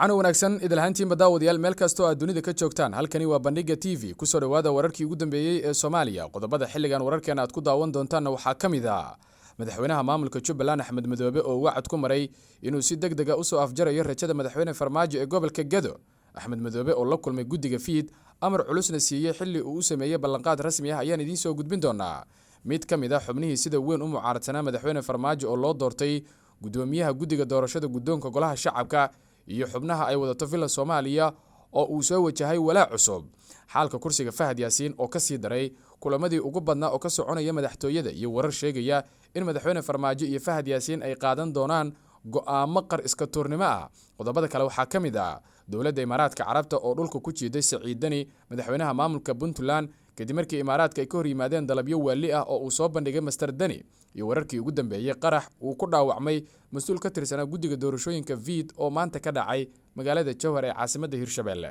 waxaana wanaagsan idilhaantiinba daawadayaal meel kastoo aad dunida ka joogtaan halkani waa bandhiga TV kusoo dhawaada wararkii ugu dambeeyey ee Soomaaliya qodobada xilligan wararkeena aad ku daawan doontaan waxaa kamid ah madaxweynaha maamulka Jubbaland Axmed Madoobe oo wacd ku maray inuu si degdeg ah u soo afjarayo rajada madaxweyne Farmaajo ee gobolka Gedo Axmed Madoobe oo la kulmay guddiga fiid amar culusna siiyay xilli uu u sameeyay ballanqaad rasmi ah ayaan idiin soo gudbin doonaa mid kamid ah xubnihii sida weyn u mucaaradsanaa madaxweyne Farmaajo oo loo doortay gudoomiyaha guddiga doorashada guddoonka golaha shacabka iyo xubnaha ay wadato villa Soomaaliya oo uu soo wajahay walaac cusub xaalka kursiga Fahad Yaasiin oo ka sii daray kulamadii ugu badnaa oo ka soconaya madaxtooyada iyo warar sheegaya in madaxweyne Farmaajo iyo Fahad Yaasiin ay qaadan doonaan go'aamo qar iska tuurnimo ah qodobada kale waxaa kamid ah dowladda Imaaraadka Carabta oo dhulka ku jiiday Siciidani madaxweynaha maamulka Puntland kadib markii Imaaraadka ay ka hor yimaadeen dalabyo wali ah oo uu soo bandhigay Master Dani iyo wararkii ugu dambeeyay qarax uu ku dhaawacmay mas'uul ka tirsanaa guddiga doorashooyinka VID oo maanta ka dhacay magaalada Jowhar ee caasimadda Hirshabelle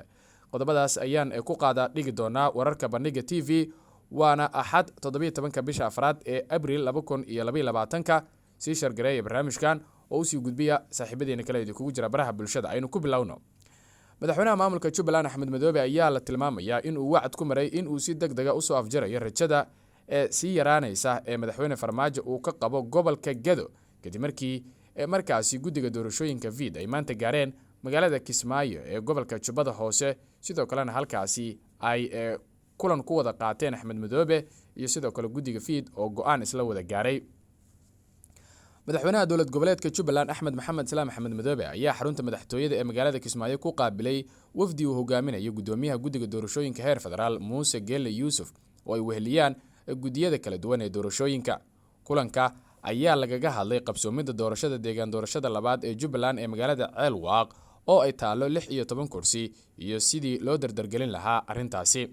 qodobadaas ayaan ku qaada dhigi doonaa wararka bandhiga TV waana Axad 17 bisha Afraad ee Abriil 2022 si shargareeyay barnaamijkan oo sii gudbiya saaxiibadeena kale ee kugu jira baraha bulshada aynu ku bilowno madaxweynaha maamulka Jubbaland Axmed Madoobe ayaa la tilmaamayaa in uu wacd ku maray in uu si degdeg ah u soo afjarayo rajada ee si yaraanaysa ee madaxweyne Farmaajo uu ka qabo gobolka Gedo kadib markii markaasi guddiga doorashooyinka VID ay maanta gaareen magaalada Kismaayo ee gobolka Jubbada Hoose sidoo kalena halkaasi ay kulan ku wada qaateen Axmed Madoobe iyo sidoo kale guddiga VID oo go'aan isla wada gaaray madaxweynaha dowlad goboleedka Jubbaland Axmed Maxamed Salaam Axmed Madoobe ayaa xarunta madaxtooyada ee magaalada Kismaayo ku qaabilay wafdi uu hogaaminayo gudoomiyaha guddiga doorashooyinka heer federaal Muuse Geelle Yuusuf oo ay weheliyaan guddiyada kala duwan ee doorashooyinka kulanka ayaa lagaga hadlay qabsoomida doorashada deegaan doorashada labaad ee Jubbaland ee magaalada Ceelwaaq oo ay taalo 16 kursi iyo sidii loo dardargelin lahaa arintaasi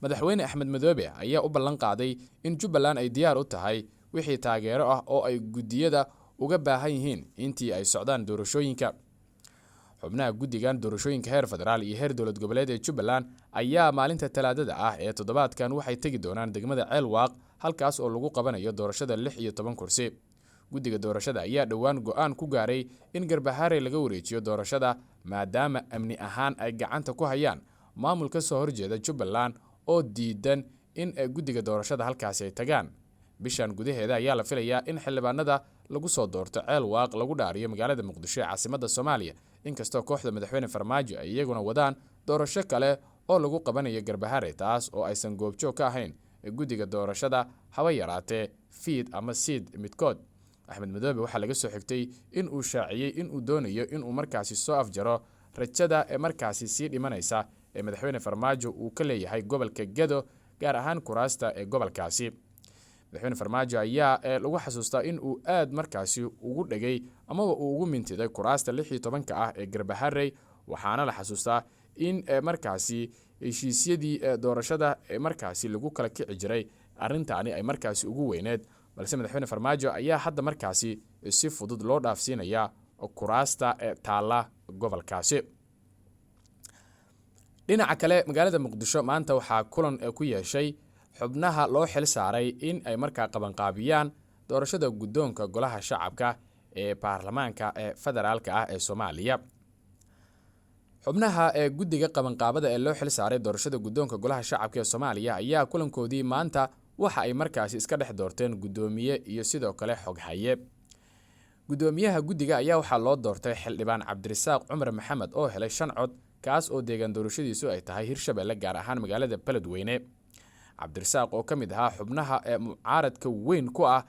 madaxweyne Axmed Madoobe ayaa u ballan qaaday in Jubbaland ay diyaar u tahay wixii taageero ah oo ay guddiyada uga baahan yihiin intii ay socdaan doorashooyinka xubnaha guddigan doorashooyinka heer federaal iyo heer dowlad goboleed ee Jubbaland ayaa maalinta Talaadada ah ee toddobaadkan waxay tagi doonaan degmada Ceelwaaq halkaas oo lagu qabanayo doorashada 16 kursi guddiga doorashada ayaa dhawaan go'aan ku gaaray in Garbahaare laga wareejiyo doorashada maadaama amni ahaan ay gacanta ku hayaan maamulka soo horjeeda Jubbaland oo diidan in guddiga doorashada halkaas ay tagaan bishan gudaheeda ayaa la filayaa in xildhibaanada lagu soo doorto Ceelwaaq lagu dhaariyo magaalada Muqdisho ee caasimadda Soomaaliya inkastoo kooxda madaxweyne Farmaajo ay iyaguna wadaan doorasho kale oo lagu qabanayo Garbahaare taas oo aysan goobjoog ka ahayn guddiga doorashada haba yaraatee VID ama SID midkood Axmed Madoobe waxaa laga soo xigtay in uu shaaciyay in uu doonayo in uu markaasi soo afjaro rajada ee markaasi sii dhimanaysa ee madaxweyne Farmaajo uu ka leeyahay gobolka Gedo gaar ahaan kuraasta ee gobolkaasi madaxweyne Farmaajo ayaa lagu xasuustaa in uu aad markaasi ugu dhagay ama uu ugu mintiday kuraasta 16 ah ee Garbahaare waxaana la xasuustaa in markaasi heshiisyadii doorashada markaasi lagu kala kici jiray arrintaani ay markaasi ugu weyneed balse madaxweyne Farmaajo ayaa hadda markaasi si fudud loo dhaafsiinaya kuraasta taala gobolkaasi dhinaca kale magaalada Muqdisho maanta waxaa kulan ku yeeshay xubnaha loo xil saaray in ay markaa qabanqaabiyaan doorashada guddoonka golaha shacabka ee baarlamaanka ee federaalka ah ee Soomaaliya xubnaha guddiga qabanqaabada ee loo xil saaray doorashada guddoonka golaha shacabka ee Soomaaliya ayaa kulankoodii maanta waxa ay markaasi iska dhex doorteen gudoomiye iyo sidoo kale xoghaye gudoomiyaha guddiga ayaa waxaa loo doortay xildhibaan Cabdirasaaq Cumar Maxamed oo helay 5 cod kaas oo deegaan doorashadiisu ay tahay Hirshabelle gaar ahaan magaalada Beledweyne Cabdirasaaq oo kamid ahaa xubnaha mucaaradka weyn ku ah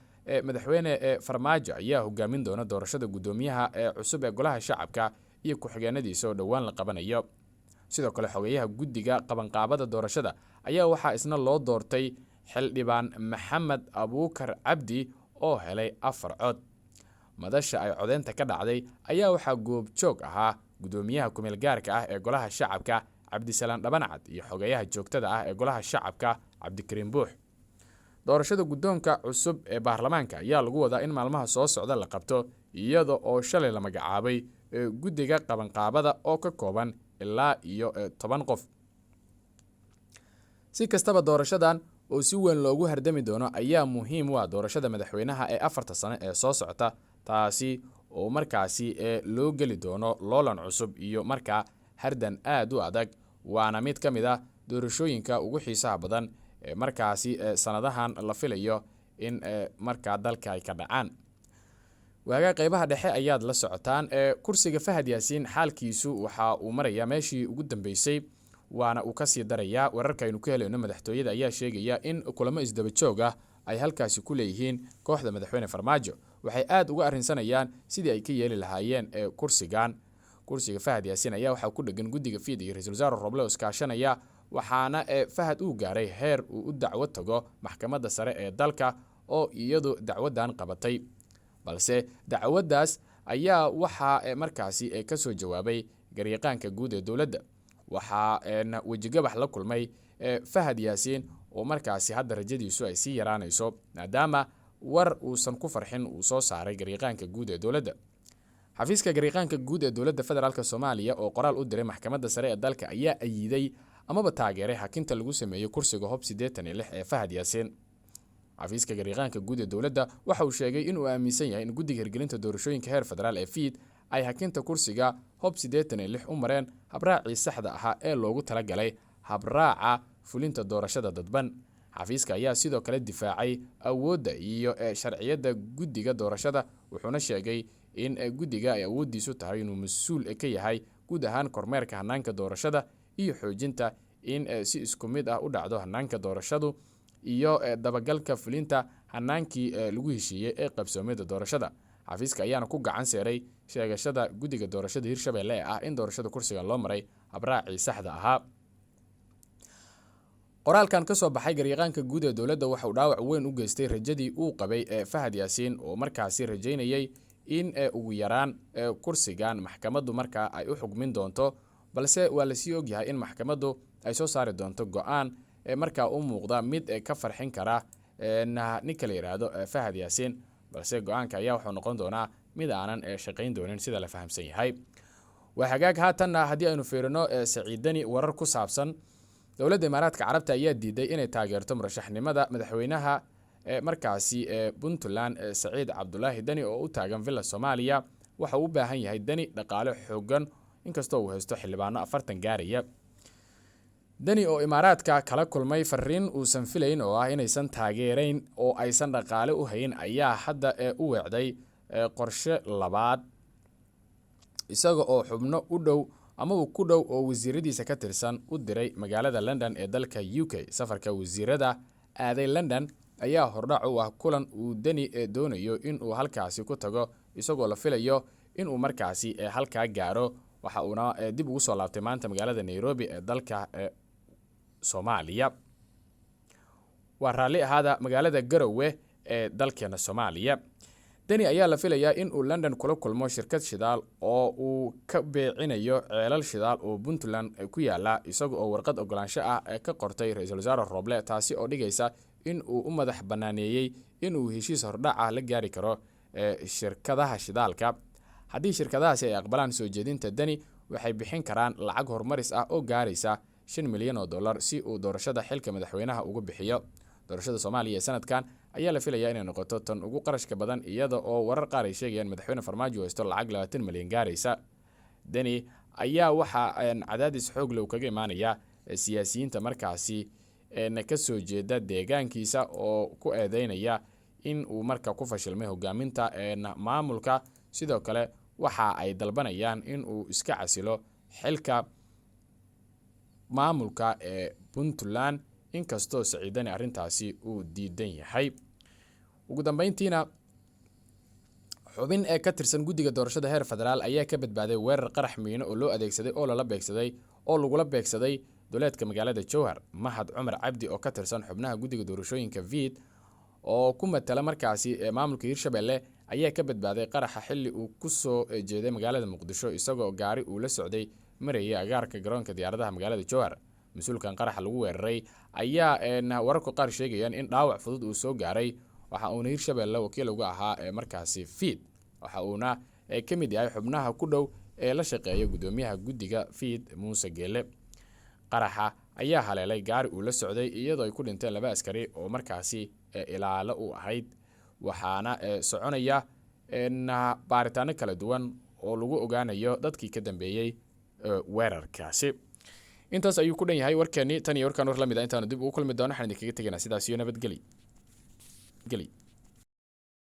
madaxweyne Farmaajo ayaa hogaamin doona doorashada gudoomiyaha cusub ee golaha shacabka iyo ku-xigeenadiisa oo dhawaan la qabanayo sidoo kale xogayaha guddiga qabanqaabada doorashada ayaa waxaa isna loo doortay xildhibaan Maxamed Abuukar Cabdi oo helay 4 cod madasha ay codeynta ka dhacday ayaa waxaa goobjoog ahaa gudoomiyaha kumeel gaarka ah ee golaha shacabka Cabdisalaan Dhabancad iyo xogayaha joogtada ah ee golaha shacabka Cabdikariin Buux doorashada guddoonka cusub ee baarlamaanka ayaa lagu wadaa in maalmaha soo socda la qabto iyada oo shalay la magacaabay guddiga qabanqaabada oo ka kooban ilaa iyo 10 qof si kastaba doorashadan oo si weyn loogu hardami doono ayaa muhiim u ah doorashada madaxweynaha ee 4 sano ee soo socota taasi oo markaasi loo geli doono loolan cusub iyo markaa hardan aad u adag, waana mid ka mid ah doorashooyinka ugu xiisaha badan ee markaasi sanadahan la filayo in markaa dalka ay ka dhacaan. waaga qaybaha dhexe ayaad la socotaan. kursiga Fahad Yaasiin xaalkiisu waxa uu marayaa meeshii ugu dambeysay, waana uu kasii darayaa. wararkaynu ka helayno madaxtooyada ayaa sheegaya in kulamo isdaba joog ah ay halkaasi ku leeyihiin kooxda madaxweyne Farmaajo. waxay aad uga arrinsanayaan sidii ay ka yeeli lahaayeen kursiga Fahad Yaasiin ayaa waxa ku dhagan guddiga fiid iyo ra'iisul wasaare Roble iskaashanaya, waxaana Fahad uu gaaray heer uu u dacwo tago maxkamadda sare ee dalka oo iyadu dacwadan qabatay, balse dacwadaas ayaa waxa markaasi ka soo jawaabay garyaqaanka guud ee dowladda. waxaa wejigabax la kulmay Fahad Yaasiin oo markaasi hadda rajadiisu ay sii yaraanayso maadaama war uusan ku farxin uu soo saaray garyaqaanka guud ee dowladda. xafiiska garyaqaanka guud ee dowladda federaalk Soomaaliya oo qoraal u diray maxkamadda sare ee dalka ayaa ayiday amaba taageeray hakinta lagu sameeyay kursiga Hob 86 ee Fahad Yaasiin. xafiiska garyaqaanka guud ee dowladda waxa uu sheegay in uu aaminsan yahay in guddiga hirgelinta doorashooyinka heer federaal ee fiid ay hakinta kursiga Hob 86 u mareen habraacii saxda ahaa ee loogu talagalay habraaca fulinta doorashada dadban. xafiiska ayaa sidoo kale difaacay awoodda iyo sharciyadda guddiga doorashada, wuxuuna sheegay in guddiga ay awoodiisu tahay inuu mas'uul ka yahay guud ahaan kormeerka hanaanka doorashada iyo xoojinta in si isku mid ah u dhacdo hanaanka doorashadu iyo dabagalka fulinta hanaankii lagu heshiiyey ee qabsoomida doorashada. xafiiska ayaana ku gacan seeray sheegashada guddiga doorashada Hirshabelle ee ah in doorashada kursiga loo maray habraacii saxda ahaa. qoraalkan ka soo baxay garyaqaanka guud ee dowladda waxa uu dhaawac weyn u geystay rajadii uu qabay Fahad Yaasiin oo markaasi rajaynayay in ugu yaraan kursigan maxkamaddu markaa ay u xugmin doonto, balse waa la sii ogyahay in maxkamaddu ay soo saari doonto go'aan markaa u muuqda mid ka farxin kara ninka la yiraahdo Fahad Yaasiin, balse go'aanka ayaa wuxuu noqon doonaa mid aanan shaqayn doonin sida la fahamsan yahay. waa hagaag haatanna haddii aynu fiirino Saciid Dani warar ku saabsan dowladda Imaaraadka Carabta ayaa diiday inay taageerto murashaxnimada madaxweynaha markaasi Puntland Saciid Cabdulaahi Dani oo u taagan Villa Soomaaliya. waxa uu u baahan yahay Dani dhaqaale xoogan inkastoo uu haysto xildhibaano 40 gaaraya. Dani oo Imaaraadka kala kulmay fariin uusan filayn oo ah inaysan taageerayn oo aysan dhaqaale u hayn ayaa hadda u weecday qorshe labaad, isaga oo xubno u dhow ama uu ku dhow oo wasiiradiisa ka tirsan u diray magaalada London ee dalka UK. safarka wasiirada aaday London ayaa hordhac u ah kulan uu Dani doonayo in uu halkaasi ku tago, isagoo la filayo in uu markaasi halkaa gaaro. waxa uuna dib ugu soo laabtay maanta magaalada Nairobi ee dalka Soomaaliya. waa raalli ahaada magaalada Garowe ee dalkeena Soomaaliya. Dani ayaa la filayaa in uu London kula kulmo shirkad shidaal oo uu ka beecinayo ceelal shidaal oo Puntland ku yaala, isaga oo warqad ogolaansho ah ka qortay ra'iisul wasaare Roble, taasi oo dhigaysa in uu u madax banaaneeyay in uu heshiis hordhac ah la gaari karo shirkadaha shidaalka. haddii shirkadahaasi ay aqbalaan soo jeedinta Dani, waxay bixin karaan lacag horumaris ah oo gaaraysa $5 milyan si uu doorashada xilka madaxweynaha ugu bixiyo. doorashada Soomaaliya ee sanadkan ayaa la filayaa inay noqoto tan ugu qarashka badan, iyada oo warar qaar ay sheegayaan madaxweyne Farmaajo haysto lacag 20 milyan gaaraysa. Dani ayaa waxa cadaadis xoog leh kaga imaanaya siyaasiyiinta markaasi ka soo jeeda deegaankiisa oo ku eedeynaya in uu markaa ku fashilmay hogaaminta maamulka. sidoo kale waxa ay dalbanayaan in uu iska casilo xilka maamulka ee Puntland, inkastoo Saciid Dani arrintaasi uu diidan yahay. ugu dambeyntiina xubin ka tirsan guddiga doorashada heer federaal ayaa ka badbaaday weerar qarax miino oo loo adeegsaday oo lagula beegsaday duleedka magaalada Jowhar. Mahad Cumar Cabdi oo ka tirsan xubnaha guddiga doorashooyinka VID oo ku matala markaasi maamulka Hirshabelle ayaa ka badbaaday qaraxa xilli uu ku soo jeeday magaalada Muqdisho, isagoo gaari uu la socday marayay agaarka garoonka diyaaradaha magaalada Jowhar. mas-uulkan qaraxa lagu weeraray ayaa wararku qaar sheegayaan in dhaawac fudud uu soo gaaray. waxa uuna Hirshabelle wakiil uga ahaa markaasi VID, waxa uuna ka mid yahay xubnaha ku dhow ee la shaqeeya gudoomiyaha guddiga VID Muuse Geele. qaraxa ayaa haleelay gaari uu la socday, iyadoo ay ku dhinteen 2 askari oo markaasi ilaalo u ahayd. waxaana soconaya baaritaano kala duwan oo lagu ogaanayo dadkii ka dambeeyay weerarkaasi. intaas ayuu ku dhan yahay warkeeni tan iyo warkan war la mid ah intaan dib ugu kulmi doono waxaan idinkaga tegaynaa sidaas iyo nabadgelyo.